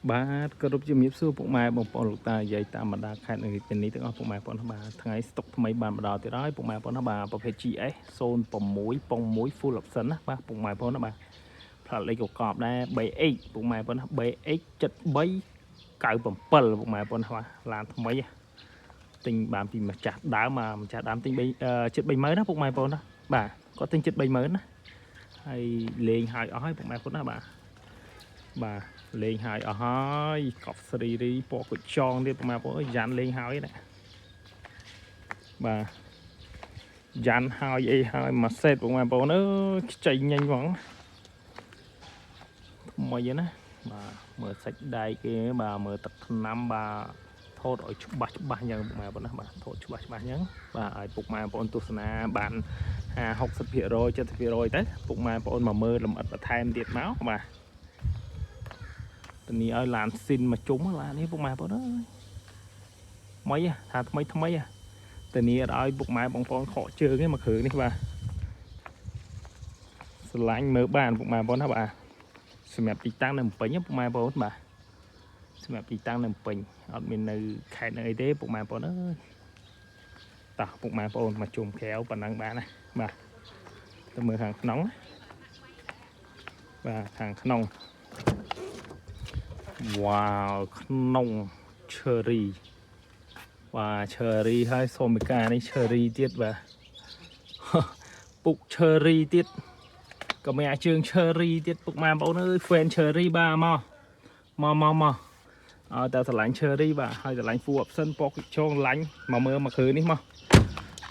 បាទគោរពជំរាបសួរពុកម៉ែបងប្អូនលោកតាយាយតាមបណ្ដាខេត្តនៅរាជធានីទាំងអស់ពុកម៉ែបងប្អូនបាទថ្ងៃស្តុកថ្មីបានមកដល់ទៀតហើយពុកម៉ែបងប្អូនបាទប្រភេទ GS 06ប៉ុង1 full option ណាបាទពុកម៉ែបងប្អូនបាទផ្លាត់លេខកកបដែរ BX ពុកម៉ែបងប្អូន BX 7397ពុកម៉ែបងប្អូនបាទឡានថ្មីទិញបានពីម្ចាស់ដើមមកម្ចាស់ដើមទិញជិត30000ណាពុកម៉ែបងប្អូនណាបាទគាត់ទិញជិត30000ណាហើយលេងហើយអស់ហើយពុកម៉ែបងប្អូនណាបាទលេងហើយអស់ហើយកប់ស្រីរីពណ៌គុជចងទៀតពុកម៉ែបងប្អូនយ៉ាន់លេងហើយណាបាទយ៉ាន់ហើយអីហើយមួយសេតពុកម៉ែបងប្អូនអើយខ្ចីញញហ្មងថ្មីណាបាទមើលសាច់ដៃគេបាទមើលទឹកថ្នាំបាទថតឲ្យច្បាស់អញ្ចឹងពុកម៉ែបងប្អូនណាបាទថតច្បាស់អញ្ចឹងបាទឲ្យពុកម៉ែបងប្អូនទស្សនាបាន50% 70% ទៅពុកម៉ែបងប្អូនមកមើលលម្អិតបន្ថែមទៀតមកបាទតនេះឲ្យឡានស៊ីនមកជុំឡាននេះពុកម៉ែបងប្អូនអើយថ្មីថាថ្មីតនេះឲ្យពុកម៉ែបងប្អូនខកជើងឯងមកគ្រឿងនេះបាទស្រឡាញ់មើលបានពុកម៉ែបងប្អូនណាបាទសម្រាប់ទីតាំងនៅភ្នំពេញពុកម៉ែបងប្អូនបាទសម្រាប់ទីតាំងនៅភ្នំពេញអត់មាននៅខេត្តនៅអីទេពុកម៉ែបងប្អូនអើយតោះពុកម៉ែបងប្អូនមកជុំក្រៅប៉ុណ្ណឹងបានណាបាទទៅមើលខាងក្នុងបាទខាងក្នុងវ៉ាវក្នុង cherry បាទ cherry ហើយសូមិកានេះ cherry ទៀតបាទពុក cherry ទៀតក៏មានជើង cherry ទៀតពុកម៉ែបងប្អូនអើយ fan cherry បាទមកឲ្យតែស្រឡាញ់ cherry បាទហើយស្រឡាញ់ full option ពណ៌គុជចងឡាញ់មកមើលមកគ្រឿងនេះមក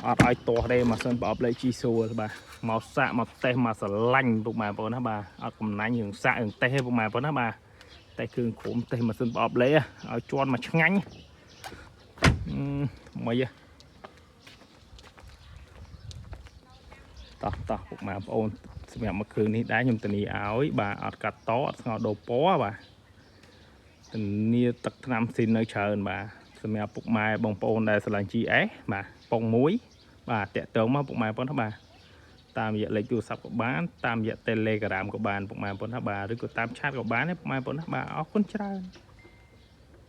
អត់ឲ្យទាស់ទេមកសិនប្រអប់លេខជីសួរបាទមកសាក់មកតេសមកស្រឡាញ់ពុកម៉ែបងប្អូនណាបាទអត់កំណាញ់រឿងសាក់រឿងតេសទេពុកម៉ែបងប្អូនណាបាទតែគ្រឿងគ្រុំតេសម៉ាស៊ីនប្រអប់លេឲ្យជន់មកឆ្ងាញ់មិនតោះពុកម៉ែបងប្អូនសម្រាប់មកគ្រឿងនេះដែរខ្ញុំធានាឲ្យបាទអត់កាត់តអត់ស្ងោរដូរពណ៌បាទធានាទឹកថ្នាំស៊ីននៅច្រើនបាទសម្រាប់ពុកម៉ែបងប្អូនដែលស្រឡាញ់ GS បាទប៉ុង1បាទតាក់ទងមកពុកម៉ែបងប្អូនណាបាទតាមរយៈលេខទូរស័ព្ទក៏បានតាមរយៈ Telegram ក៏បានពុកម៉ែបងប្អូនណាបាទឬក៏តាមឆាតក៏បានដែរពុកម៉ែបងប្អូនណាបាទអរគុណច្រើន